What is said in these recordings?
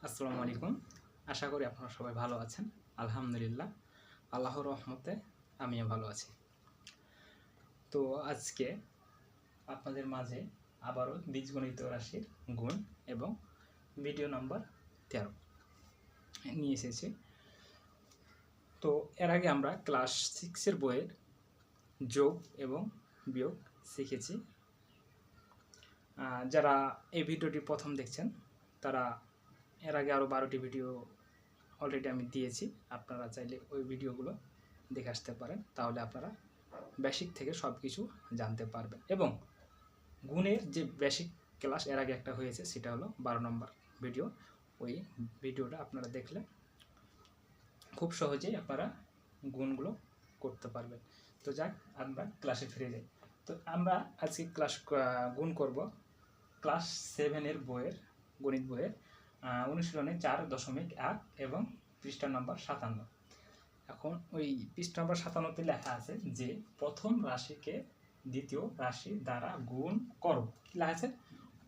আসসালামু আলাইকুম। আশা করি আপনারা সবাই ভালো আছেন। আলহামদুলিল্লাহ, আল্লাহর রহমতে আমিও ভালো আছি। তো আজকে আপনাদের মাঝে আবারও বীজগণিত রাশির গুণ এবং ভিডিও নাম্বার 13 নিয়ে এসেছি। তো এর আগে আমরা ক্লাস 6-এর বইয়ের যোগ এবং বিয়োগ শিখেছি। যারা এই ভিডিওটি প্রথম দেখছেন তারা এর আগে আরও 12টি ভিডিও অলরেডি আমি দিয়েছি। আপনারা চাইলে ওই ভিডিওগুলো দেখে আসতে পারেন, তাহলে আপনারা বেসিক থেকে সব কিছু জানতে পারবেন। এবং গুণের যে বেসিক ক্লাস এর আগে একটা হয়েছে, সেটা হলো 12 নম্বর ভিডিও। ওই ভিডিওটা আপনারা দেখলে খুব সহজেই আপনারা গুণগুলো করতে পারবেন। তো যাক, আমরা ক্লাসে ফিরে যাই। তো আমরা আজকে গুণ করব ক্লাস 7-এর বইয়ের গণিত বইয়ের অনুশীলনে 4.1 এবং পৃষ্ঠা নম্বর 57। এখন ওই পৃষ্ঠা নম্বর 57-তে লেখা আছে যে প্রথম রাশিকে দ্বিতীয় রাশি দ্বারা গুণ করো। কি লেখা আছে?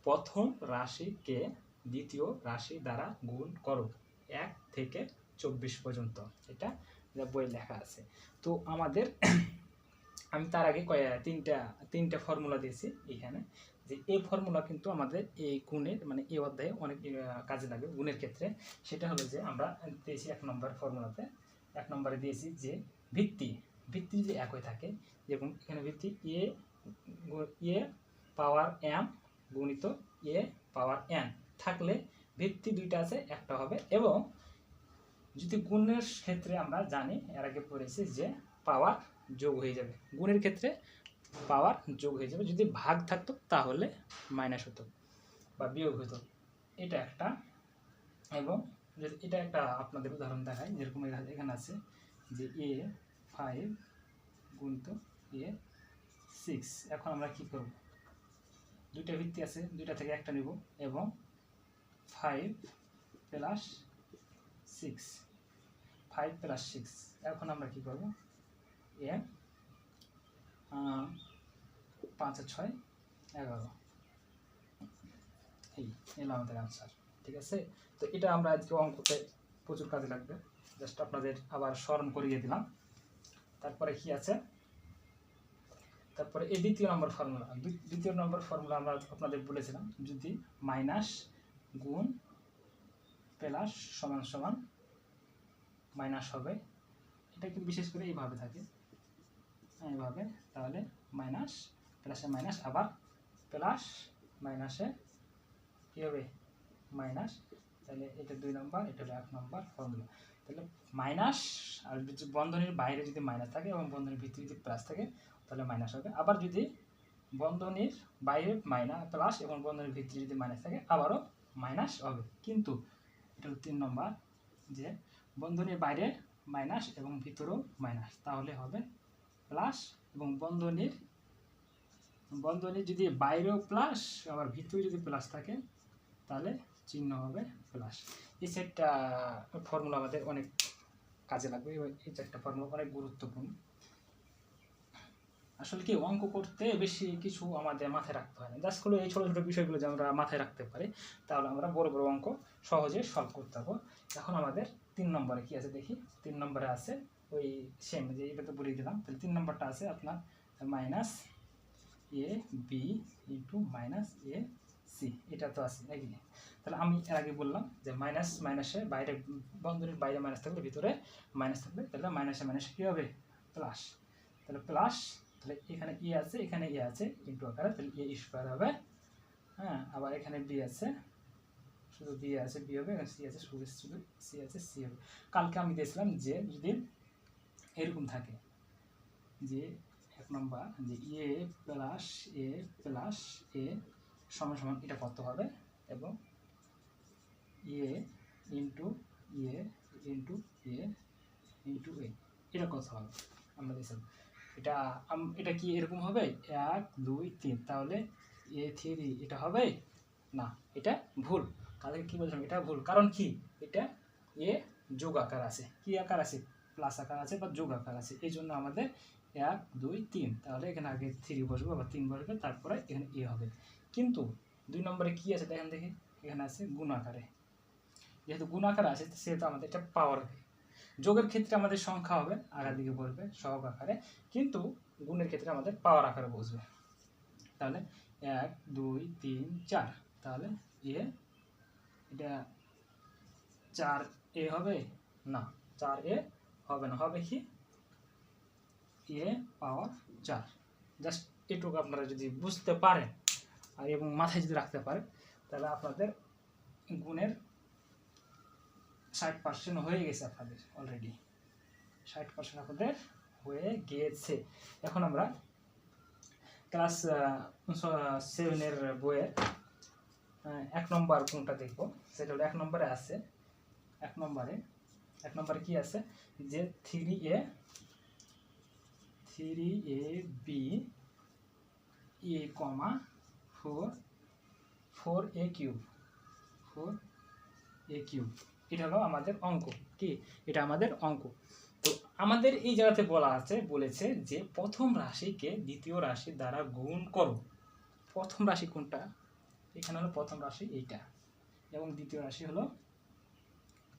প্রথম রাশিকে দ্বিতীয় রাশি দ্বারা গুণ করো 1 থেকে 24 পর্যন্ত। এটা বইয়ে লেখা আছে। তো আমাদের আমি তার আগে তিনটা ফর্মুলা দিয়েছি এখানে, যে এই ফর্মুলা কিন্তু আমাদের এই গুণের মানে এই অধ্যায়ে অনেক কাজে লাগে গুণের ক্ষেত্রে। সেটা হলো যে আমরা দিয়েছি 1 নম্বর ফর্মুলাতে, 1 নম্বরে দিয়েছি যে ভিত্তি যদি একই থাকে, যেমন এখানে ভিত্তি এ পাওয়ার এম গুণিত এ পাওয়ার এন থাকলে ভিত্তি দুইটা আছে, একটা হবে। এবং যদি গুণের ক্ষেত্রে আমরা জানি, এর আগে পড়েছি যে পাওয়ার যোগ হয়ে যাবে। গুণের ক্ষেত্রে পাওয়ার যোগ হয়ে যাবে, যদি ভাগ থাকতো তাহলে মাইনাস হতো বা বিয়োগ হতো। এটা একটা। এবং এটা একটা আপনাদের উদাহরণ দেখায়, যেরকম এখানে আছে যে A5 গুণিত A6। এখন আমরা কি করব? দুইটা ভিত্তি আছে, দুইটা থেকে একটা নিব এবং 5 প্লাস 6 5 প্লাস 6। এখন আমরা কি করব? এ 5 আর 6 11, এই এলো আমাদের আনসার। ঠিক আছে? তো এটা আমরা আজকে অঙ্কতে প্রচুর কাজে লাগবে। জাস্ট আপনাদের আবার স্মরণ করিয়ে দিলাম। তারপরে কি আছে? তারপরে এই দ্বিতীয় নম্বর ফর্মুলা আমরা আপনাদের বলেছিলাম, যদি মাইনাস গুণ প্লাস সমান সমান মাইনাস হবে। এটা কিন্তু বিশেষ করে এইভাবে থাকে, এইভাবে। তাহলে মাইনাস প্লাসে মাইনাস, আবার প্লাস মাইনাসে কী হবে? মাইনাস। তাহলে এটা 2 নম্বর, এটা হলো 1 নম্বর ফর্মুলা। তাহলে মাইনাস, আর যদি বন্ধনীর বাইরে যদি মাইনাস থাকে এবং বন্ধনীর ভিতরে যদি প্লাস থাকে তাহলে মাইনাস হবে। আবার যদি বন্ধনীর বাইরে মাইনাস প্লাস এবং বন্ধনীর ভিতরে যদি মাইনাস থাকে আবারও মাইনাস হবে। কিন্তু এটা হলো 3 নম্বর, যে বন্ধনীর বাইরে মাইনাস এবং ভিতরেও মাইনাস, তাহলে হবে প্লাস। এবং বন্ধনীর যদি বাইরেও প্লাস আবার ভিতরে যদি প্লাস থাকে তাহলে চিহ্ন হবে প্লাস। এই সেটটা ফর্মুলা আমাদের অনেক কাজে লাগবে। এই চারটা ফর্মুলা অনেক গুরুত্বপূর্ণ। আসলে কি, অঙ্ক করতে বেশি কিছু আমাদের মাথায় রাখতে হয় না, জাস্ট হলো এই ছোটো ছোটো বিষয়গুলো যে আমরা মাথায় রাখতে পারি, তাহলে আমরা বড় বড় অঙ্ক সহজে সলভ করতে পারবো। এখন আমাদের 3 নম্বরে কি আছে দেখি। 3 নম্বরে আছে ওই সেম, যে এটা তো বলেই দিলাম। তাহলে 3 নম্বরটা আছে আপনার minus a b into minus a c. এটা তো আছে নাকি? তাহলে আমি এর আগে বললাম যে মাইনাসে বাইরে, বন্ধনীর বাইরে মাইনাস থাকলে ভিতরে মাইনাস থাকলে তাহলে মাইনাসে কী হবে? প্লাস। তাহলে প্লাস, তাহলে এখানে ই আছে, এখানে ই আছে ইন্টু আকারে, তাহলে এ স্কোয়ার হবে। হ্যাঁ, আবার এখানে বি আছে, শুধু বি আছে, বি হবে। এখানে সি আছে, শুধু সি আছে, সি হবে। কালকে আমি দিয়েছিলাম যে যদি এরকম থাকে যে 1 নম্বর, যে এ প্লাস এ সমান সমান এটা কত হবে, এবং এ ইন্টু এ ইন্টু এ ইন্টু এ এটা কত হবে আমরা দিয়েছিলাম। এটা কি এরকম হবে 1 2 3, তাহলে A3 এটা হবে না, এটা ভুল। কালকে কি বলছিলাম? এটা ভুল, কারণ কি? এটা এ যোগ আকার আছে। কি আকার আছে? প্লাস আকার আছে বা যোগ আকার আছে। এই জন্য আমাদের 1 2 3, তাহলে এখানে আগে 3 বসবে, আবার 3 বসবে, তারপরে এখানে এ হবে। কিন্তু 2 নম্বরে কি আছে দেখেন দেখি, এখানে আছে গুণ আকারে। যেহেতু গুণ আকারে আছে সেহেতু আমাদের এটা পাওয়ার হবে। যোগের ক্ষেত্রে আমাদের সংখ্যা হবে আগার দিকে বলবে সহগ আকারে, কিন্তু গুণের ক্ষেত্রে আমাদের পাওয়ার আকারে বসবে। তাহলে 1 2 3 4, তাহলে এটা 4a হবে না, 4a হবে না, হবে কি a পাওয়ার 4। জাস্ট এটুকু আপনারা যদি বুঝতে পারেন আর এবং মাথায় যদি রাখতে পারেন, তাহলে আপনাদের গুণের 60% হয়ে গেছে, আপনাদের অলরেডি 60% আপনাদের হয়ে গিয়েছে। এখন আমরা ক্লাস 7-এর বইয়ের 1 নম্বর কোনটা দেখব, সেটা হলো 1 নম্বরে আছে। 1 নম্বরে কি আছে যে 3ab a, 4a cube, 4a cube, এটা হলো আমাদের অঙ্ক। কি এটা আমাদের অঙ্ক। তো আমাদের এই জায়গাতে বলেছে যে প্রথম রাশিকে দ্বিতীয় রাশি দ্বারা গুণ করো। প্রথম রাশি কোনটা? এখানে হলো প্রথম রাশি এইটা, এবং দ্বিতীয় রাশি হলো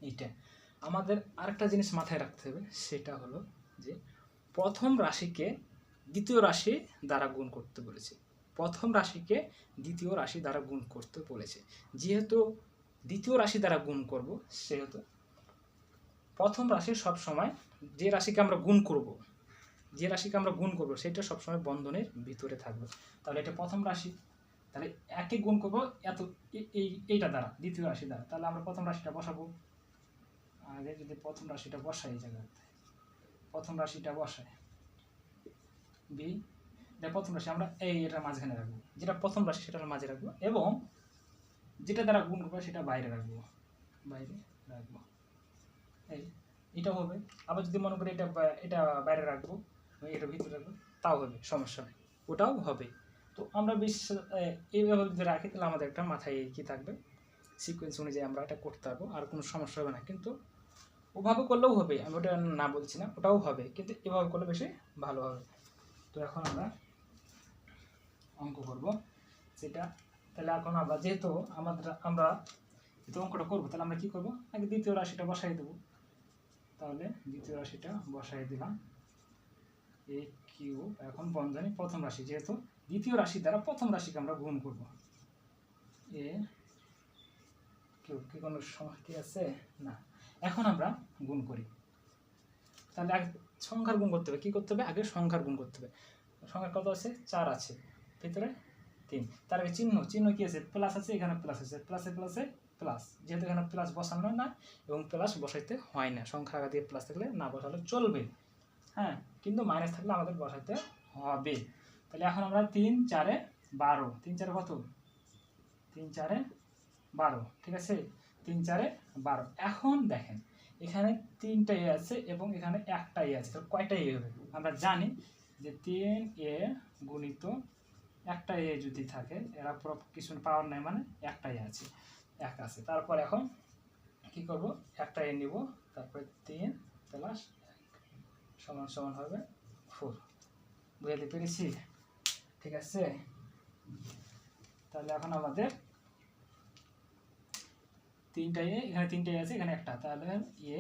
এইটা। আমাদের আরেকটা জিনিস মাথায় রাখতে হবে, সেটা হলো যে প্রথম রাশিকে দ্বিতীয় রাশি দ্বারা গুণ করতে বলেছে। প্রথম রাশিকে দ্বিতীয় রাশি দ্বারা গুণ করতে বলেছে। যেহেতু দ্বিতীয় রাশি দ্বারা গুণ করব, সেহেতু প্রথম রাশি সব সময় যে রাশিকে আমরা গুণ করব সেটা সবসময় বন্ধনের ভিতরে থাকবে। তাহলে এটা প্রথম রাশি, তাহলে একে গুণ করবো এত এইটা দ্বারা, দ্বিতীয় রাশি দ্বারা। তাহলে আমরা প্রথম রাশিটা বসাবো। আগে যদি প্রথম রাশিটা বসাই, এই জায়গাতে প্রথম রাশিটা বসাই বি, এটা প্রথম রাশি আমরা এটার মাঝখানে রাখবো, যেটা প্রথম রাশি সেটার মাঝে রাখবো, এবং যেটা দ্বারা গুণ করবো সেটা বাইরে রাখবো, এটা হবে। আবার যদি মনে করি এটা বাইরে রাখবো, এটা ভিতরে রাখবো, তাও হবে, সমস্যা নেই, ওটাও হবে। তো আমরা এইভাবে যদি রাখি, তাহলে আমাদের একটা মাথায় কি থাকবে, সিকোয়েন্স অনুযায়ী আমরা এটা করতে পারবো, আর কোনো সমস্যা হবে না। কিন্তু ওভাবে করলেও হবে, আমি ওটা না বলছি না, ওটাও হবে, কিন্তু এভাবে করলে বেশি ভালো হবে। তো এখন আমরা অঙ্ক করব সেটা। তাহলে এখন আমরা যেহেতু আমরা যেহেতু অঙ্কটা করবো, তাহলে আমরা কী করবো, আগে দ্বিতীয় রাশিটা বসাই দেবো। তাহলে দ্বিতীয় রাশিটা বসাই দিলাম, এ কিউ, এখন বন্ধনী প্রথম রাশি, যেহেতু দ্বিতীয় রাশি দ্বারা প্রথম রাশিকে আমরা গুণ করব, এ কিউ, কি কোনো সমস্যা আছে না। এখন আমরা গুণ করি, তাহলে আগে সংখ্যার গুণ করতে হবে। কী করতে হবে? আগে সংখ্যার গুণ করতে হবে। সংখ্যা কত আছে? 4 আছে, ভিতরে 3। তার আগে চিহ্ন কি আছে? প্লাস আছে, এখানে প্লাস আছে, প্লাসে প্লাস, যেহেতু এখানে প্লাস বসানো না এবং প্লাস বসাইতে হয় না, সংখ্যা আগে দিয়ে প্লাস থাকলে না বসালে চলবে, হ্যাঁ, কিন্তু মাইনাস থাকলে আমাদের বসাইতে হবে। তাহলে এখন আমরা 3 4 12, 3 4 কত? 3 4 12, ঠিক আছে, 3 4 12। এখন দেখেন এখানে 3টা এ আছে এবং এখানে একটা এ আছে, তো কয়টা এ হবে? আমরা জানি যে 3a গুণিত একটা এ যদি থাকে, এরা পুরো কিছু পাওয়ার নাই, মানে একটা এ আছে, এক আছে। তারপর এখন কি করব, একটা এ নিব, তারপরে 3 প্লাস 1 সমান সমান হবে 4। বুঝতে পেরেছি? ঠিক আছে। তাহলে এখন আমাদের 3টা এ, এখানে 3টা এ আছে, এখানে একটা, তাহলে এ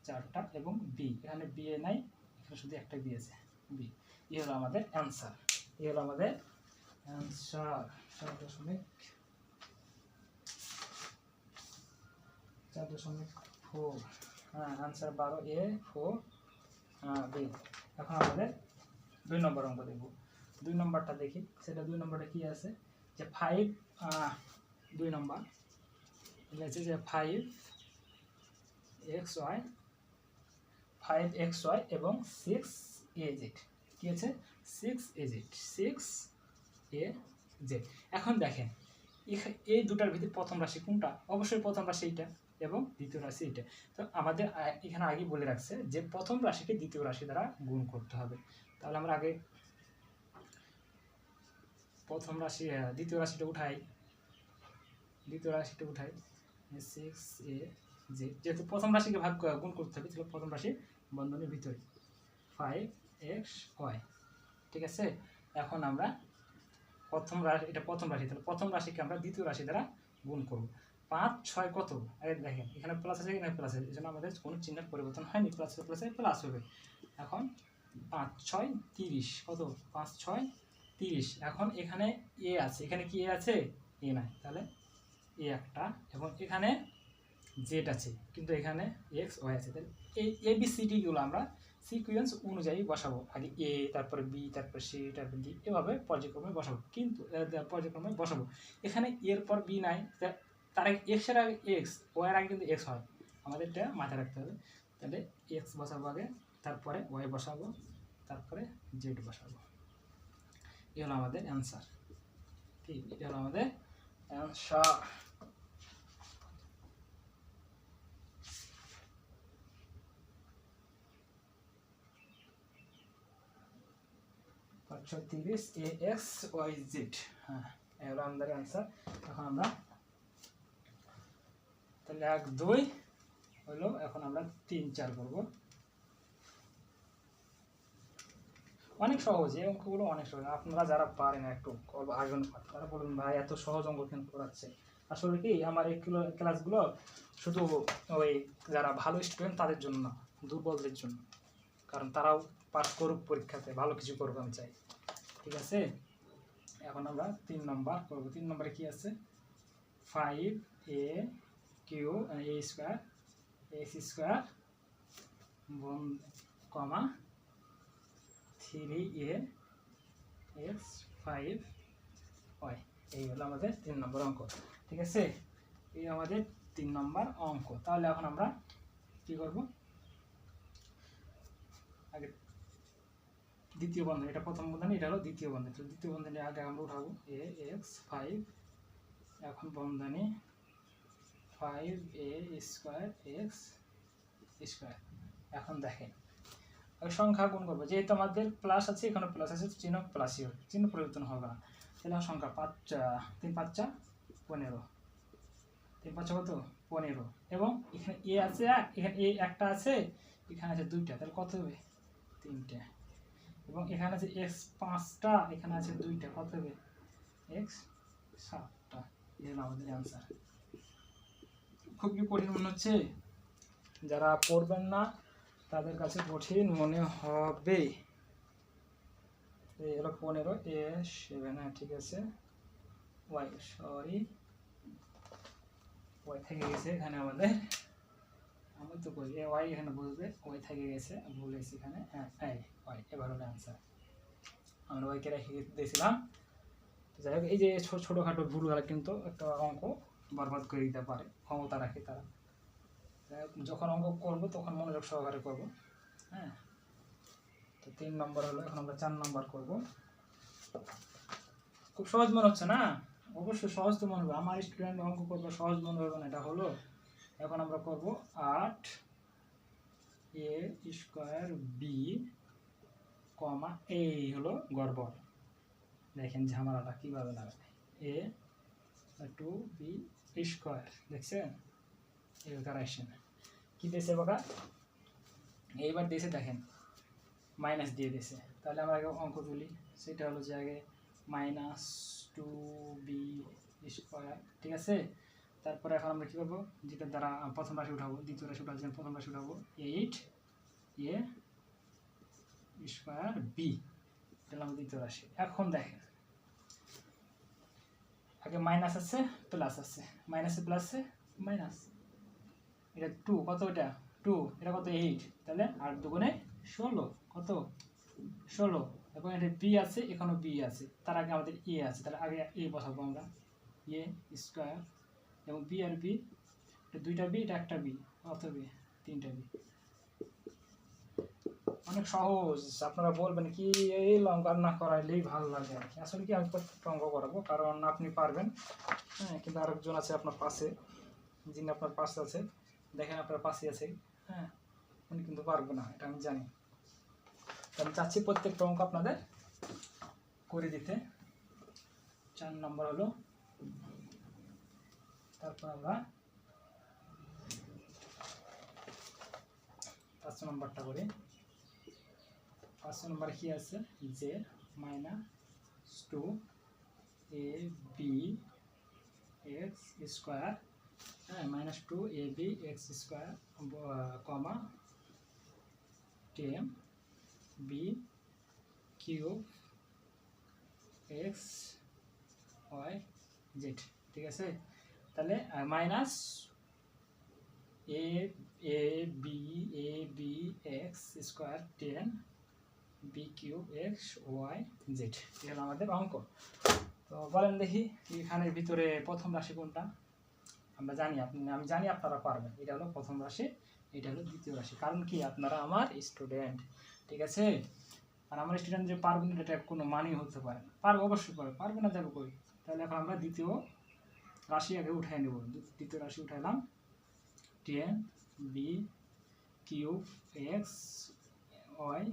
4টা এবং বি, এখানে বি এ নাই, এখানে শুধু একটা বি আছে, বি। এ হলো আমাদের অ্যান্সার, এ হলো আমাদের অ্যান্সার। 4.4, হ্যাঁ, অ্যান্সার 12 এ 4 বি। এখন আমাদের 2 নম্বর অঙ্ক দেখব। 2 নম্বরটা দেখি, সেটা 2 নম্বরটা কি আছে, যে 5, 2 নম্বর বলেছে যে 5xy এবং 6az, কি আছে? 6az। এখন দেখেন এই দুটার ভিতরে প্রথম রাশি কোনটা? অবশ্যই প্রথম রাশি এইটা এবং দ্বিতীয় রাশি এইটা। তো আমাদের এখানে আগে বলে রাখছে যে প্রথম রাশিকে দ্বিতীয় রাশি দ্বারা গুণ করতে হবে। তাহলে আমরা আগে প্রথম রাশি দ্বিতীয় রাশিটা উঠাই, 6az, যেহেতু প্রথম রাশিকে গুণ করতে হবে, তাহলে প্রথম রাশি বন্ধনীর ভিতরে 5xy, ঠিক আছে। এখন আমরা প্রথম রাশি, এটা প্রথম রাশি, তাহলে প্রথম রাশিকে আমরা দ্বিতীয় রাশি দ্বারা গুণ করব। 5 6 কত? আগে দেখেন এখানে প্লাস আছে, এখানে প্লাস আছে, এই জন্য আমাদের কোনো চিহ্নের পরিবর্তন হয়নি, প্লাস প্লাসে প্লাস হবে। এখন 5 6 30 কত? 5 6 30। এখন এখানে এ আছে, এখানে কি এ আছে? এ নাই, তাহলে এ একটা, এবং এখানে জেড আছে, কিন্তু এখানে এক্স ওয়াই আছে। তাহলে এই এবিসিডিগুলো আমরা সিকুয়েন্স অনুযায়ী বসাবো, আগে এ, তারপরে বি, তারপরে সি, তারপর ডি, এভাবে পর্যায়ক্রমে বসাবো। কিন্তু পর্যায়ক্রমে বসাবো, এখানে এর পর বি নাই, তার আগে এক্সের আগে এক্স, ওয়াই এর আগে কিন্তু এক্স হয়, আমাদের এটা মাথায় রাখতে হবে। তাহলে এক্স বসাবো আগে, তারপরে ওয়াই বসাবো, তারপরে জেড বসাবো। এই হলো আমাদের অ্যান্সার। ঠিক, এটা হলো আমাদের অ্যান্সার। 530 এ এক্স ওয়াই জেড। হ্যাঁ, এই হলো আমাদের অ্যান্সার। এখন আমরা তাহলে 1 2 হলো, এখন আমরা 3 4 করব। অনেক সহজ, এই অঙ্কগুলো অনেক সহজ। আপনারা যারা পারেন একটু আগে তারা বলুন ভাই এত সহজ অঙ্ক কেন করাচ্ছে। আসলে কি আমার এই ক্লাসগুলো শুধু ওই যারা ভালো স্টুডেন্ট তাদের জন্য না, দুর্বলদের জন্য, কারণ তারাও পাস করুক পরীক্ষাতে, ভালো কিছু করুক আমি চাই। ঠিক আছে, এখন আমরা 3 নম্বর করব। 3 নম্বরে কি আছে? 5 এ কিউ এ স্কোয়ার এক্স স্কোয়ার কমা 3 এ এক্স 5 ওয়াই। এই হলো আমাদের 3 নম্বর অঙ্ক। ঠিক আছে, এই আমাদের 3 নম্বর অঙ্ক। তাহলে এখন আমরা কি করব? আগে দ্বিতীয় বন্ধনী, এটা প্রথম বন্ধনী, এটা হলো দ্বিতীয় বন্ধনী। তো দ্বিতীয় বন্ধনী আগে আমরা উঠাবো এ এক্স 5, এখন বন্ধনী 5 এ স্কোয়ার এক্স স্কোয়ার। এখন দেখেন সংখ্যা গুণ করবো, যেহেতু আমাদের প্লাস আছে, এখানে প্লাস আছে, চিহ্ন প্লাসই হবে, চিহ্ন পরিবর্তন হবে না। তাহলে সংখ্যা 5 3 5 15, 3 5 কত? 15, এবং এখানে এ আছে, এখানে এ একটা আছে, এখানে আছে 2টা, তাহলে কত হবে? 3টে, এবং এখানে আছে এক্স 5টা, এখানে আছে 2টা, কত হবে? এক্স 7টা। এই হলো আমাদের অ্যান্সার। খুব কি কঠিন মনে হচ্ছে? যারা পড়বেন না তাদের কাছে কঠিন মনে হবে। এই হলো 15 এ 7, হ্যাঁ ঠিক আছে। ওয়াই, সরি ওয়াই থেকে গেছে এখানে আমাদের, আমি তো কই এ ওয়াই, এখানে বুঝবে ওয়াই থেকে গেছে, ভুল হয়েছে এখানে। হ্যাঁ এই ওয়াই, এবার হলো অ্যান্সার। আমরা ওয়াইকে রেখে দিয়েছিলাম। যাই হোক, এই যে ছোটোখাটো ভুলগুলো কিন্তু একটা অঙ্ক বরবাদ করে দিতে পারে, ক্ষমতা রাখে তারা। যখন অঙ্ক করবো তখন মনোযোগ সহকারে করবো। হ্যাঁ, তো 3 নম্বর হলো, এখন আমরা 4 নম্বর করব। খুব সহজ মনে হচ্ছে না? অবশ্যই সহজ তো মনে হবে, আমার স্টুডেন্ট অঙ্ক করবে সহজ মনে হবে না, এটা হলো। এখন আমরা করব 8 এ স্কোয়ার বি কমা, এই হলো গড়বড়। দেখেন ঝামেলাটা কীভাবে লাগাবে, এ 2 বি স্কোয়ার, দেখছেন এই কারেকশন কী দিয়েছে বাবা? এইবার দিয়েছে দেখেন মাইনাস দিয়ে দিয়েছে। তাহলে আমরা আগে অঙ্ক তুলি, সেটা হলো যে আগে -2b স্কোয়ার, ঠিক আছে। তারপরে এখন আমরা কী করবো? যেটার দ্বারা প্রথম রাশি উঠাবো, দ্বিতীয় রাশি উঠাবো, প্রথম রাশি উঠাবো 8 এ স্কোয়ার বি, এটা আমাদের দ্বিতীয় রাশি। এখন দেখেন আগে মাইনাস আছে প্লাস আছে, মাইনাসে প্লাসে মাইনাস, এটা 2 কত? এটা 2, এটা কত? 8, তাহলে 8 দুগুণে 16, কত? 16। এবং এটা বি আছে, এখানেও বি আছে, তার আগে আমাদের এ আছে, তাহলে আগে এ বসাবো আমরা, এ স্কোয়ার, এবং বি আর বি, এটা 2টা বি, এটা একটা বি, কত বি? 3টা বি। অনেক সহজ। আপনারা বলবেন কি এই লঙ্কা না করাইলেই ভালো লাগে আর কি। আসলে কি আমি প্রত্যেকটা অঙ্ক করাবো, কারণ আপনি পারবেন। হ্যাঁ, কিন্তু আরেকজন আছে আপনার পাশে, যিনি আপনার পাশে আছে, দেখেন আপনার পাশে আছে, হ্যাঁ, উনি কিন্তু পারবে না, এটা আমি জানি। আমি চাচ্ছি প্রত্যেকটা অঙ্ক আপনাদের করে দিতে। 4 নম্বর হলো, তারপর আমরা 5 নম্বরটা করি। 5 নম্বর কি আছে? যে -2 এ বি এক্স স্কোয়ার হ্যাঁ -2ab x স্কোয়ার কমা 10 b cube x y z, ঠিক আছে। তাহলে minus a b x square 10 b cube x y z, এটা হলো আমাদের অঙ্ক। তো বলেন দেখি এখানের ভিতরে প্রথম রাশি কোনটা? আমরা জানি, আমি জানি আপনারা পারবেন। এটা হলো প্রথম রাশি, এটা হলো দ্বিতীয় রাশি। কারণ কি, আপনারা আমার স্টুডেন্ট, ঠিক আছে। আর আমার স্টুডেন্ট যে পারবে না এটা কোনো মানেই হতে পারে না। পারবে, অবশ্যই পারবে, পারবে না যাবে কই। তাহলে এখন আমরা দ্বিতীয় রাশি আগে উঠাই নেব। দ্বিতীয় রাশি উঠাইলাম 10 b cube x y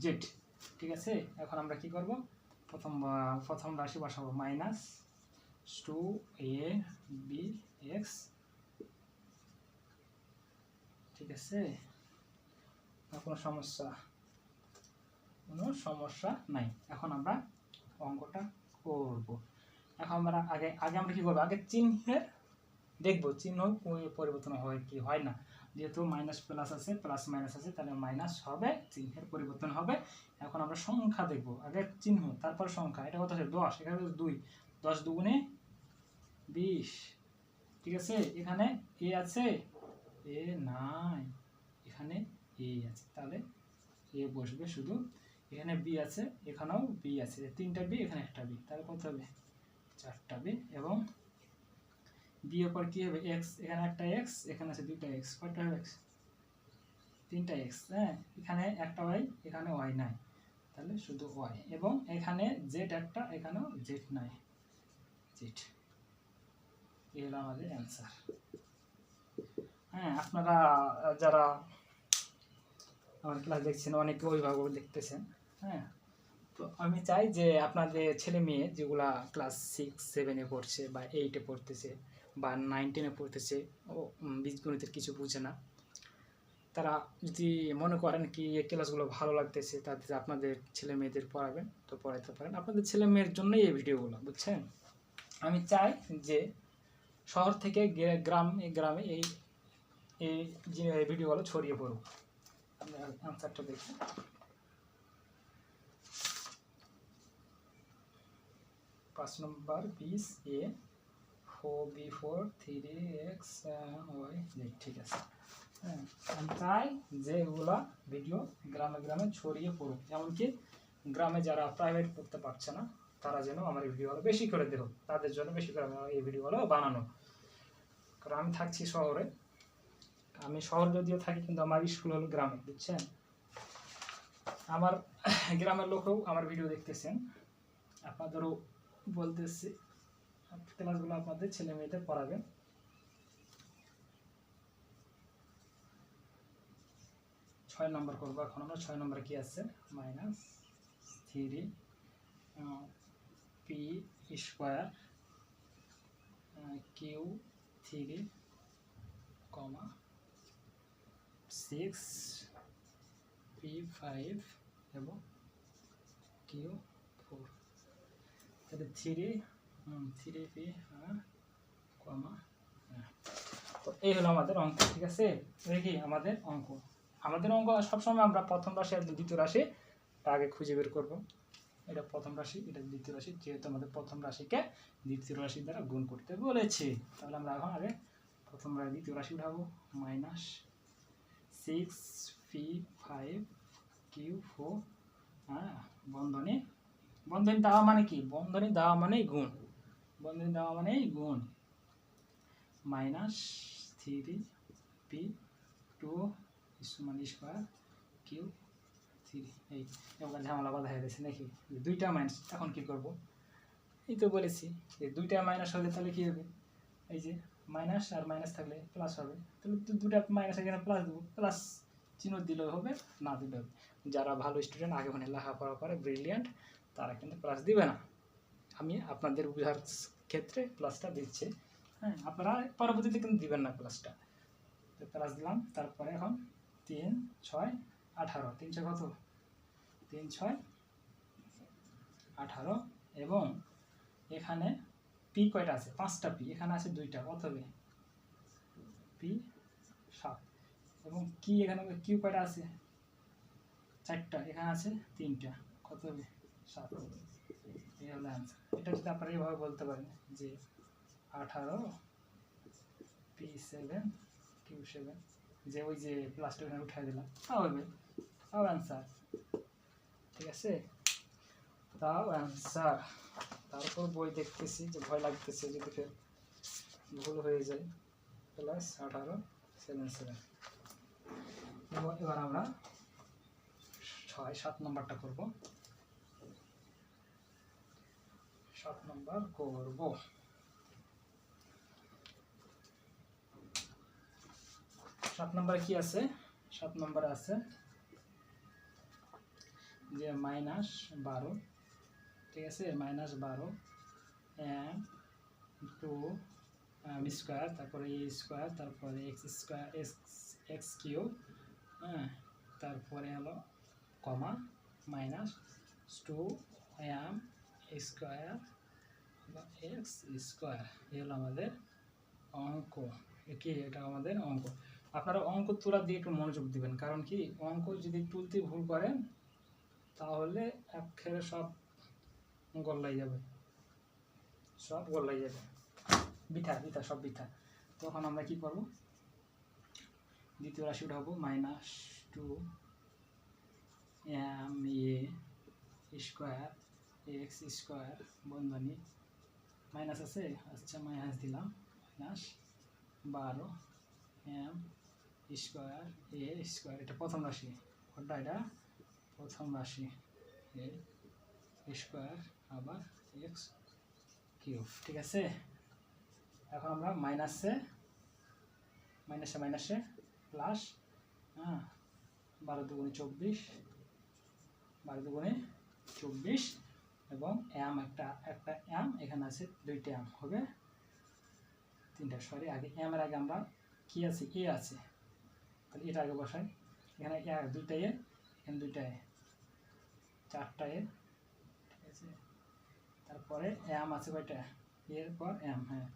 z, ঠিক আছে। এখন আমরা কি করব, প্রথম রাশি বসাবো -2ab এক্স, ঠিক আছে। কোনো সমস্যা নাই। এখন আমরা অঙ্কটা করব। এখন আমরা আগে আমরা কি করবো, আগে চিহ্নের দেখবো চিহ্ন পরিবর্তন হয় কি হয় না। যেহেতু মাইনাস প্লাস আছে, প্লাস মাইনাস আছে, তাহলে মাইনাস হবে, চিহ্নের পরিবর্তন হবে। এখন আমরা সংখ্যা দেখব, আগে চিহ্ন তারপর সংখ্যা। এটা কত আছে 10, এখানে 2, 10 দুগুণে 20, ঠিক আছে। এখানে এ আছে, এ নাই, এখানে এ আছে, তাহলে এ বসবে শুধু। এখানে বি আছে, এখানেও বি আছে, 3টা বি, এখানে একটা বি, তাহলে কত হবে 4টা বি। এবং বি এর পর কি হবে এক্স, এখানে একটা এক্স, এখানে আছে 2টা এক্স, কয়টা হবে এক্স 3টা এক্স, হ্যাঁ। এখানে একটা ওয়াই, এখানে ওয়াই নাই, তাহলে শুধু ওয়াই। এবং এখানে জেড একটা, এখানেও জেড নাই, জেড। এই হলো আমাদের অ্যান্সার। হ্যাঁ, আপনারা যারা আমার ক্লাস দেখছেন, অনেকে অভিভাবক দেখতেছেন, হ্যাঁ। তো আমি চাই যে আপনাদের ছেলে মেয়ে যেগুলা ক্লাস 6, 7-এ পড়ছে বা 8-এ পড়তেছে বা 9, 10-এ পড়তেছে, ও বীজগণিতের কিছু বুঝে না, তারা যদি মনে করেন কি এই ক্লাসগুলো ভালো লাগতেছে, তাদের আপনাদের ছেলে মেয়েদের পড়াবেন, তো পড়াইতে পারেন। আপনাদের ছেলে মেয়ের জন্যই এই ভিডিওগুলো, বুঝছেন। আমি চাই যে শহর থেকে গ্রামে এই ভিডিওগুলো ছড়িয়ে পড়ুক। আপনি আনসারটা দেখুন। पाँच नम्बर 20 ए 4b4 3x y z, ঠিক আছে। হ্যাঁ, আমি চাই যে এগুলো ভিডিও গ্রামে ছড়িয়ে পড়ুক, এমনকি গ্রামে যারা প্রাইভেট পড়তে পারছে না তারা যেন আমার এই ভিডিওগুলো বেশি করে দেখুক, তাদের জন্য বেশি করে আমার এই ভিডিওগুলো বানানো। কারণ আমি থাকছি শহরে, আমি শহর যদিও থাকি, কিন্তু আমার স্কুল হলো গ্রামে, বুঝছেন। আমার গ্রামের লোকও আমার ভিডিও দেখতেছেন, আপনাদেরও বলতেছি ক্লাসগুলো আপনাদের ছেলে মেয়েদের পড়াবেন। ছয় নম্বর করবো এখন আমরা। 6 নম্বরে কি আছে, -3 পি স্কোয়ার কিউ 3, 6 পি 5 এবং কিউ 4, তাহলে 3p কমা। তো এই হলো আমাদের অঙ্ক, ঠিক আছে। দেখি আমাদের অঙ্ক সবসময় আমরা প্রথম রাশি আর দ্বিতীয় রাশিটা আগে খুঁজে বের করব। এটা প্রথম রাশি, এটা দ্বিতীয় রাশি, যেহেতু আমাদের প্রথম রাশিকে দ্বিতীয় রাশি দ্বারা গুণ করতে বলেছে, তাহলে আমরা এখন আগে দ্বিতীয় রাশি উঠাবো। -6p5q4, হ্যাঁ, বন্ধনী দেওয়া মানে কি, বন্ধনী দেওয়া মানেই গুণ, -3p2 স্কোয়ার কিউ 3। এই এবার ঝামেলা বাধা হয়ে গেছে নাকি, 2টা মাইনাস। এখন কি করব, এই তো বলেছি যে 2টা মাইনাস হলে তাহলে কি হবে, এই যে মাইনাস আর মাইনাস থাকলে প্লাস হবে, তাহলে 2টা মাইনাস এখানে প্লাস দেবো, প্লাস চিহ্ন দিলেও হবে, না দিলেও হবে। যারা ভালো স্টুডেন্ট, আগে মানে লেখাপড়া করে, ব্রিলিয়ান্ট, তারা কিন্তু প্লাস দিবে না। আমি আপনাদের বোঝার ক্ষেত্রে প্লাসটা দিচ্ছি, হ্যাঁ। আপনারা পরবর্তীতে কিন্তু দিবেন না প্লাসটা, তো প্লাস দিলাম। তারপরে এখন 3, 6, 18, 3 6 কত, 3 6 18, এবং এখানে পি কয়টা আছে, 5টা পি, এখানে আছে 2টা, কত হবে পি 7 এবং কি এখানে কিউ কয়টা আছে 4টা, এখানে আছে 3টা, কত হবে 7। এই হলো অ্যান্সার। এটা যদি আপনারা এইভাবে বলতে পারেন যে 18 পি 7 কিউ 7, যে ওই যে প্লাসটা এখানে উঠাই দিলাম, তাও হবে, তাও অ্যান্সার। ঠিক আছে, তাও অ্যান্সার। তারপর বই দেখতেছি যে ভয় লাগতেছে যদি ফের ভুল হয়ে যায়। প্লাস 18 7 7। এবার আমরা 7 নম্বরটা করব। 7 নম্বর করব। 7 নম্বরে কি আছে? 7 নম্বরে আছে যে -12, ঠিক আছে, -12 এম 2 বি স্কোয়ার, তারপরে এ স্কোয়ার, তারপরে এক্স স্কোয়ার এক্স কিউব, হ্যাঁ, তারপরে হলো কমা -2 এম স্কোয়ার এক্স স্কোয়ার। এই হলো আমাদের অঙ্ক। কি এটা আমাদের অঙ্ক। আপনারা অঙ্ক তোলা দিয়ে একটু মনোযোগ দিবেন, কারণ কি অঙ্ক যদি তুলতে ভুল করেন তাহলে একেবারে সব গল্লাই যাবে, সব গল্লাই যাবে, বৃথা বৃথা, সব বৃথা। তখন আমরা কি করব? দ্বিতীয় রাশি উঠাবো -2 M A square x square, বন্ধনী মাইনাস আছে, আচ্ছা মাইনাস দিলাম, -12 এম স্কোয়ার এ স্কোয়ার। এটা প্রথম রাশি, কোনটা? এটা প্রথম রাশি, এ স্কোয়ার আবার এক্স কিউব। ঠিক আছে, এখন আমরা মাইনাসে প্লাস, হ্যাঁ, 12 দুগুণে 24, 12 দুগুণে 24 এবং এম একটা এম, এখানে আছে 2টা এম, হবে 3টা। সরি, আগে এম এর আগে আমরা কি আছে? এ আছে, তাহলে এটা আগে বসাই। এখানে 2টা এ, এখানে 2টা এ, 4টা এ, ঠিক আছে। তারপরে এম আছে কয়টা? এরপর এম, হ্যাঁ,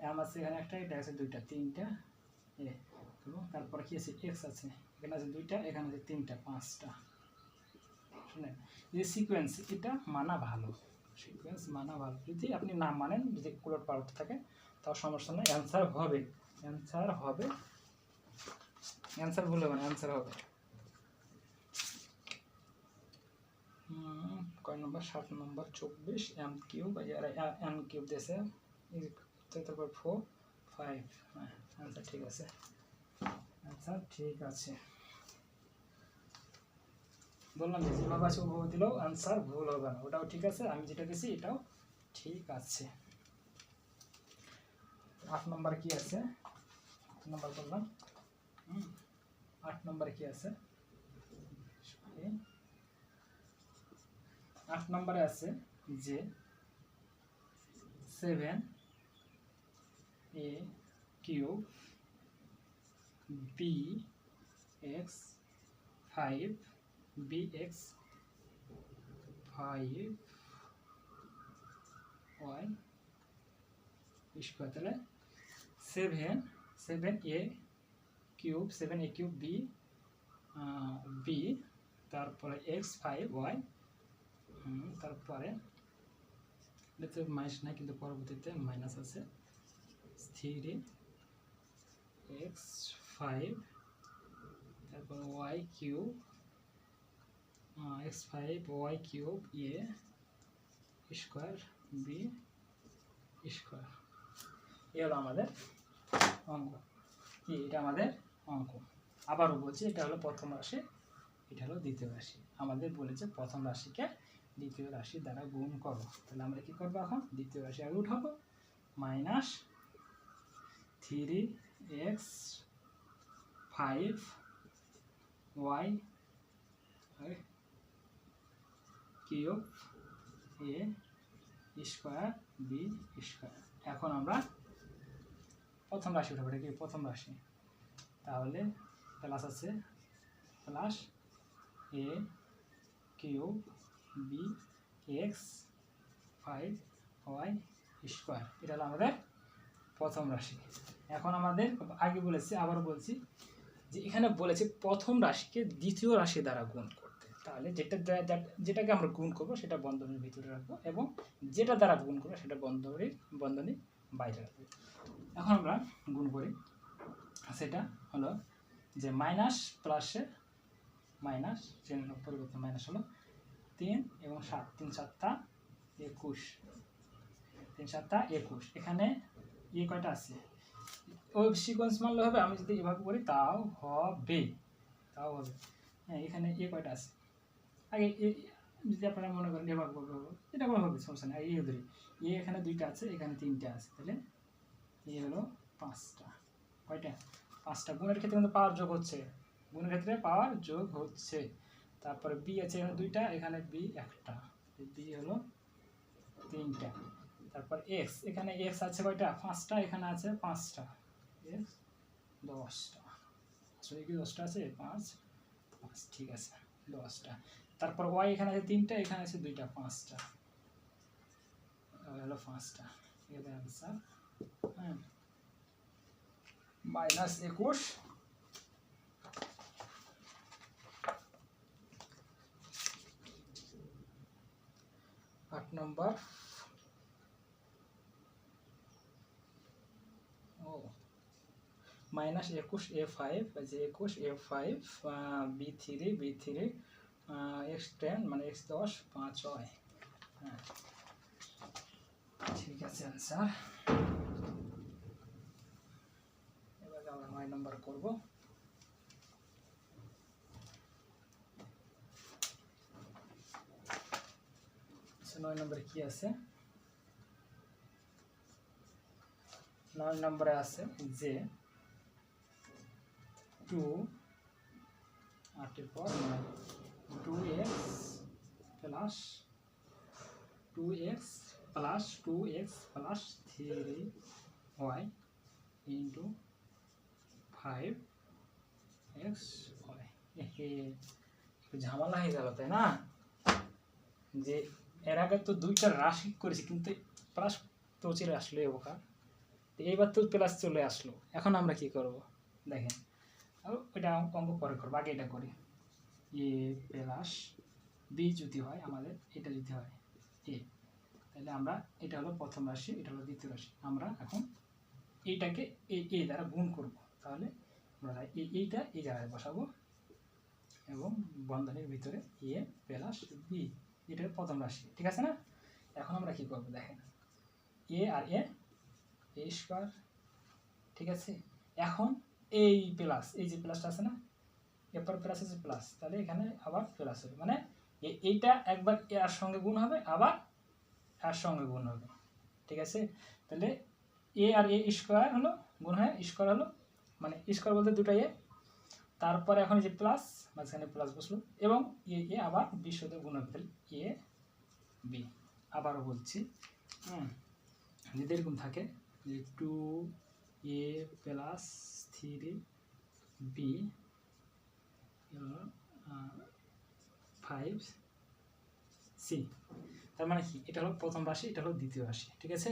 এম আছে এখানে একটা, এটা আছে 2টা, 3টা এ। এবং তারপরে কি আছে? এক্স আছে, এখানে আছে 2টা, এখানে আছে 3টা, 5টা। শুনেন, যে সিকোয়েন্স, এটা মানা ভালো, সিকোয়েন্স মানা ভালো। যদি আপনি না মানেন, যদি উলট পালট থাকে তাও সমস্যা নেই, অ্যান্সার হবে, অ্যান্সার হবে, অ্যান্সার ভুল হবে না, অ্যান্সার হবে। কয় নম্বর? 7 নম্বর। 24 এম কিউব, এম কিউব দিয়েছে, তারপর 4 5, হ্যাঁ, অ্যান্সার ঠিক আছে, অ্যান্সার ঠিক আছে। বললাম যে যেভাবে আছে ওভাবে দিলেও অ্যান্সার ভুল হবে না, ওটাও ঠিক আছে, আমি যেটা দিয়েছি এটাও ঠিক আছে। 8 নম্বর কি আছে? 8 নম্বর বললাম, 8 নম্বরে কি আছে? 8 নম্বরে আছে যে 7 a cube b x 5 b x 5 y square. তাহলে 7 এ কিউব বি বি, তারপরে এক্স 5 ওয়াই, তারপরে মাইনাস নাই কিন্তু পরবর্তীতে মাইনাস আছে, 3 এক্স 5, তারপর y cube x 5 y cube a square b square. এ হলো আমাদের অঙ্ক। কি এটা আমাদের অঙ্ক। আবারও বলছি, এটা হলো প্রথম রাশি, এটা হলো দ্বিতীয় রাশি। আমাদের বলেছে প্রথম রাশিকে দ্বিতীয় রাশি দ্বারা গুণ করো। তাহলে আমরা কি করবো? এখন দ্বিতীয় রাশি আগে উঠাবো, -3 x 5 y cube a square b square. এখন আমরা প্রথম রাশি উঠাবো, এটা কি প্রথম রাশি, তাহলে প্লাস আছে, plus a cube b x 5 y square. এটা হলো আমাদের প্রথম রাশি। এখন আমাদের আগে বলেছি, আবারও বলছি যে এখানে বলেছে প্রথম রাশিকে দ্বিতীয় রাশি দ্বারা গুণ করতে। তাহলে যেটাকে আমরা গুণ করবো সেটা বন্ধনীর ভিতরে রাখবো এবং যেটা দ্বারা গুণ করবো সেটা বন্ধনীর বাইরে রাখবো। এখন আমরা গুণ করি, সেটা হলো যে মাইনাস প্লাসে মাইনাস, চিহ্ন পরিবর্তন, মাইনাস হলো 3 এবং 7, 3 7 21, 3 7 21। এখানে কয়টা আছে, ওই সিকোয়েন্স মানলে হবে, আমি যদি এভাবে করি তাও হবে। হ্যাঁ, এখানে কয়টা আছে, আগে যদি আপনারা মনে করেন এভাবে করবে, এটা করে হবে, সমস্যা নেই। ধরি এখানে 2টা আছে, এখানে 3টা আছে, তাহলে হলো 5টা। কয়টা? 5টা। গুণের ক্ষেত্রে কিন্তু পাওয়ার যোগ হচ্ছে, গুণের ক্ষেত্রে পাওয়ার যোগ হচ্ছে। তারপরে বি আছে এখানে 2টা, এখানে বি 1টা, বি হলো 3টা। তারপর এক্স, এখানে এক্স আছে কয়টা? 5টা, এখানে আছে 5টা, এক্স 10টা। আসলে কি 10টা আছে? 5 5, ঠিক আছে, 10টা। তারপর ওয়াই এখানে আছে 3টা, এখানে আছে 2টা, 5টা, হলো 5টা। এর অ্যান্সার হ্যাঁ -21। 8 নম্বর, -21 A5, যে 21 A5 B3 X10 মানে X10 5 হয়। হ্যাঁ, ঠিক আছে অ্যান্সার। এবার আমরা 9 নম্বর করব। 9 নম্বরে কি আছে? 9 নম্বরে আছে যে 2 8 পর 2x plus 3y into 5x হয়। ঝামেলা হয়ে গেল, তাই না? যে এর আগে তো 2টা রাশি করেছি, কিন্তু প্লাস তো চলে আসলো এবার, এইবার তো প্লাস চলে আসলো। এখন আমরা কি করব দেখেন, ওইটা অঙ্ক পরে করবো, আগে এটা করি। এ প্লাস বি যদি হয় আমাদের, এটা যদি হয় এ, তাহলে আমরা, এটা হলো প্রথম রাশি, এটা হলো দ্বিতীয় রাশি, আমরা এখন এইটাকে এই দ্বারা গুণ করব। তাহলে আমরা এইটা এই জায়গায় বসাবো এবং বন্ধনীর ভিতরে এ প্লাস বি, এটা প্রথম রাশি, ঠিক আছে না? এখন আমরা কি করব দেখেন, এ আর এ স্কয়ার, ঠিক আছে। এখন এই প্লাস, এই যে প্লাসটা আছে না, এরপর প্লাস আছে প্লাস, তাহলে এখানে আবার প্লাস হবে, মানে এইটা একবার এর সঙ্গে গুণ হবে, আবার এর সঙ্গে গুণ হবে, ঠিক আছে। তাহলে এ আর এ স্কয়ার হলো, গুণ হয় স্কয়ার হলো, মানে স্কয়ার বলতে 2টা এ, তারপরে এখন যে প্লাস, মাঝখানে প্লাস বসলো, এবং এ আবার বির সাথে গুণ হবে, তাহলে এ বি। আবারও বলছি, যদি এরকম থাকে যে 2a প্লাস 3b 5c, তার মানে কি, এটা হলো প্রথম রাশি, এটা হলো দ্বিতীয় রাশি, ঠিক আছে।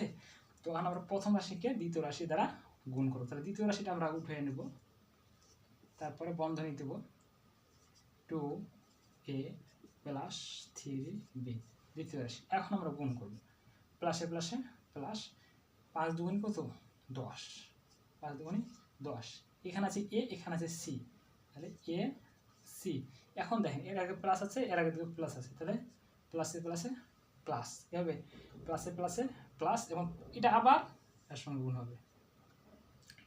তো এখন আমরা প্রথম রাশিকে দ্বিতীয় রাশি দ্বারা গুণ করবো, তাহলে দ্বিতীয় রাশিটা আমরা উঠিয়ে নেব, তারপরে বন্ধনী দেব 2a প্লাস 3b, দ্বিতীয় রাশি। এখন আমরা গুণ করব, প্লাসে প্লাসে প্লাস, 5 দুগুণ কত? 10, 5 দুগুণে 10, এখানে আছে এ, এখানে আছে সি, তাহলে এ সি। এখন দেখেন এর আগে প্লাস আছে, এর আগে প্লাস আছে, তাহলে প্লাসে প্লাসে প্লাস, কী হবে? প্লাসে প্লাসে প্লাস, এবং এটা আবার এর সঙ্গে গুণ হবে,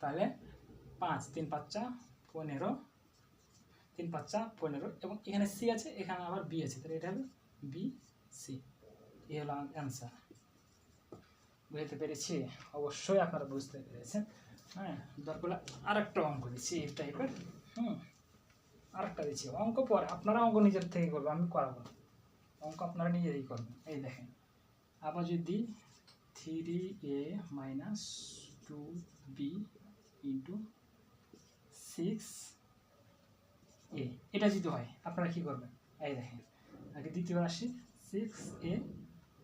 তাহলে 5 3 5 15, 3 5 15, এবং এখানে সি আছে, এখানে আবার বি আছে, তাহলে এটা হবে বি সি। এই হলো অ্যান্সার। বুঝতে পেরেছি? অবশ্যই আপনারা বুঝতে পেরেছেন। হ্যাঁ, দরকার আরেকটা অঙ্ক দিচ্ছি এই টাইপের, আরেকটা দিচ্ছি অঙ্ক, পরে আপনারা অঙ্ক নিজের থেকে করবেন, আমি করাবো না, অঙ্ক আপনারা নিজেই করবেন। এই দেখেন, আবার যদি 3a minus 2b into 6a, এটা যদি হয় আপনারা কি করবেন? এই দেখেন, আগে দ্বিতীয় রাশি 6a,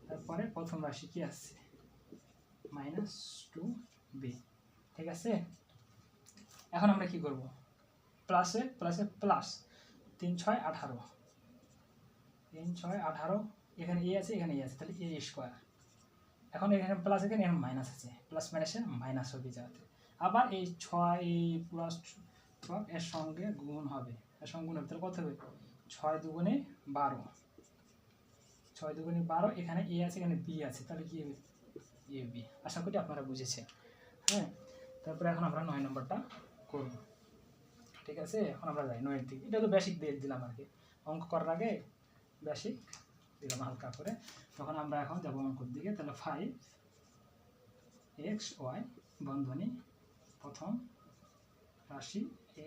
তারপরে প্রথম রাশি কি আসছে? -2b, ঠিক আছে। এখন আমরা কি করব, প্লাসে প্লাসে প্লাস 3 6 18, 3 6 18, এখানে এ আছে এখানে এ আছে, তাহলে এ স্কোয়ার। এখন এখানে প্লাস এখানে মাইনাস আছে, প্লাস মাইনাসে মাইনাস হবে যাতে, আবার এই 6 এই প্লাস 12 এর সঙ্গে গুণ হবে, এর সঙ্গে গুণ হবে, তাহলে কত হবে 6 দুগুণে 12, 6 দুগুণে 12, এখানে এ আছে এখানে বি আছে, তাহলে কি হবে এ বি। আশা করি আপনারা বুঝেছেন। হ্যাঁ, তারপরে এখন আমরা 9 নম্বরটা করব। ঠিক আছে, এখন আমরা যাই 9 এর দিকে। এটা তো বেসিক দিয়ে দিলাম আর কি, অঙ্ক করার আগে বেসিক দিলাম হালকা করে। তখন আমরা এখন যাবো অঙ্কের দিকে। তাহলে 5xy বন্ধনী প্রথম রাশি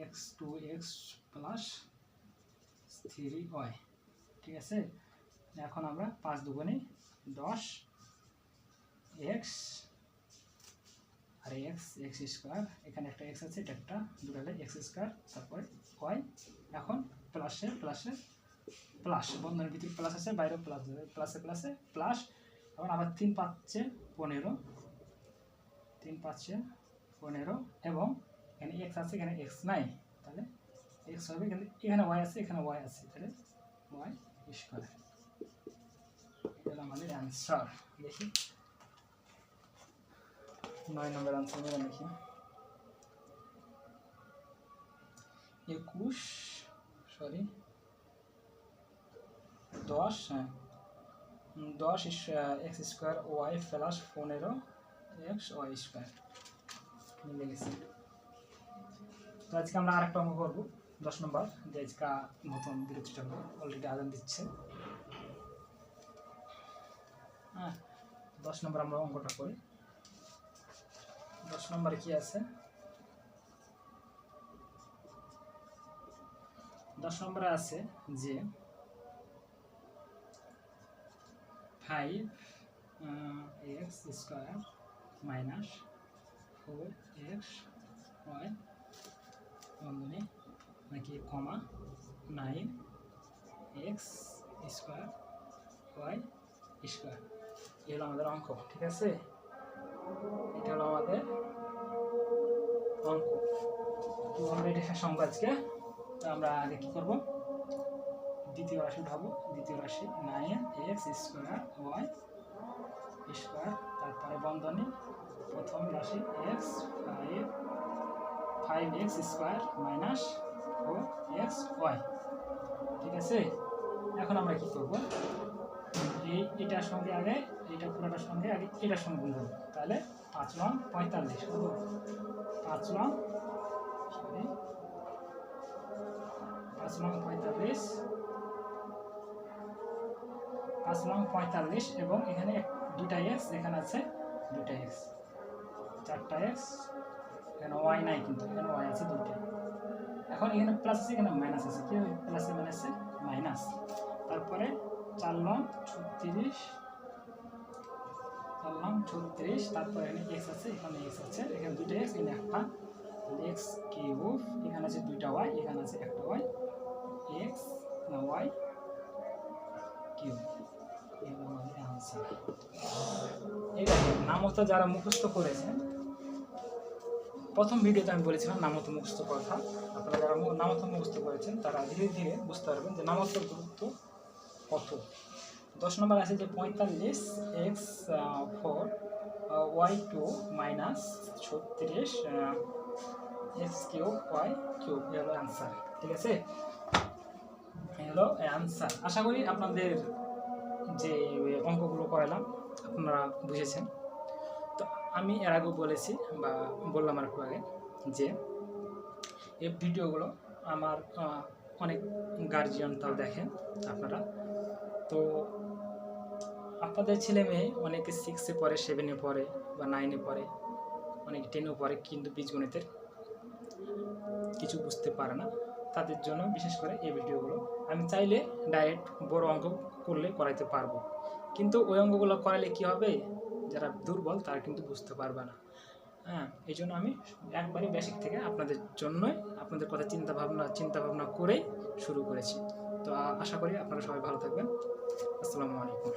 x 2x প্লাস 3y। ঠিক আছে, এখন আমরা 5 দুগুণে 10 x আর x x স্কোয়ার, এখানে একটা x আছে, এটা একটা, দুটো হলে x স্কোয়ার, তারপরে y। এখন প্লাসে প্লাসে প্লাস, বন্ধনের ভিতরে প্লাস আছে, বাইরে প্লাস দেবে, প্লাসে প্লাসে প্লাস। এখন আবার 3 5 15, 3 5 15, এবং এখানে x আছে এখানে x নাই, তাহলে x হবে, কিন্তু এখানে y আছে এখানে y আছে, তাহলে y স্কোয়ার। এটা আমাদের অ্যান্সার। দেখি 9 নম্বর আনসার দেখি 10 হ্যাঁ 10 x square y plus 15 x y square মিলে গেছে। তো আজকে আমরা আরেকটা অঙ্ক করবো 10 নম্বর, যে আজকে নতুন বিরতি চলবে, অলরেডি আজান দিচ্ছে। হ্যাঁ, 10 নম্বর আমরা অঙ্কটা করি। 10 নম্বরে কি আছে, 10 নম্বরে আছে যে 5x স্কোয়ার মাইনাস 4xy বন্ধনী নাকি কমা 9x স্কোয়ার y স্কোয়ার। এই হলো আমাদের অঙ্ক। ঠিক আছে, এটা হলো আমাদের অঙ্ক। তো আমরা এটা শেষ অঙ্ক আজকে। তো আমরা আগে কী করবো, দ্বিতীয় রাশি উঠাবো। দ্বিতীয় রাশি 9x স্কোয়ার y স্কোয়ার, তারপরে বন্ধনী প্রথম রাশি x 5x square minus 4xy। ঠিক আছে, এখন আমরা কি করব, এটার সঙ্গে আগে এটা পুরোটার সঙ্গে আগে এটার সঙ্গে গুণ করবো, তাহলে 5 লং 45 করবো, 5 লং 45, 5 লং 45, এবং এখানে 2টা x, এখানে আছে 2টা x, 4টা x, এখানে y নাই কিন্তু এখানে y আছে 2টা। এখন এখানে প্লাস আছে এখানে মাইনাস আছে, কি হবে প্লাসে মাইনাসে মাইনাস। তারপরে 4 লং 36, 4 লং 36, তারপরে এখানে x আছে এখানে x আছে, এখানে 2টা x এখানে একটা, x কিউব, এখানে আছে 2টা y এখানে আছে একটা y, x না y কিউব। এই হলো আমাদের অ্যান্সার। এটা নামত যারা মুখস্থ করেছেন, প্রথম ভিডিওতে আমি বলেছিলাম নামত মুখস্থ কথা। আপনারা যারা নামত মুখস্থ করেছেন তারা ধীরে ধীরে বুঝতে পারবেন যে নামতের গুরুত্ব কত। 10 নম্বর আছে যে 45x 4 y2 minus 36 x cube y cube. এই হলো অ্যান্সার। ঠিক আছে, এই হলো অ্যান্সার। আশা করি আপনাদের যে অঙ্কগুলো করালাম আপনারা বুঝেছেন। তো আমি এর আগেও বলেছি বা বললাম আর একটু আগে যে এই ভিডিওগুলো আমার অনেক গার্জিয়ান তাও দেখেন আপনারা। তো আপনাদের ছেলে মেয়ে অনেকে 6-এ পড়ে, 7-এ পড়ে বা 9-এ পড়ে, অনেক 10-এও পড়ে, কিন্তু বীজগণিতের কিছু বুঝতে পারে না। তাদের জন্য বিশেষ করে এই ভিডিওগুলো। আমি চাইলে ডাইরেক্ট বড় অঙ্ক করলে করাইতে পারবো, কিন্তু ওই অঙ্কগুলো করালে কি হবে, যারা দুর্বল তারা কিন্তু বুঝতে পারবে না। হ্যাঁ, এই জন্য আমি একবারে বেসিক থেকে আপনাদের জন্যই, আপনাদের কথা চিন্তা ভাবনা করেই শুরু করেছি। তো আশা করি আপনারা সবাই ভালো থাকবেন। আসসালামু আলাইকুম।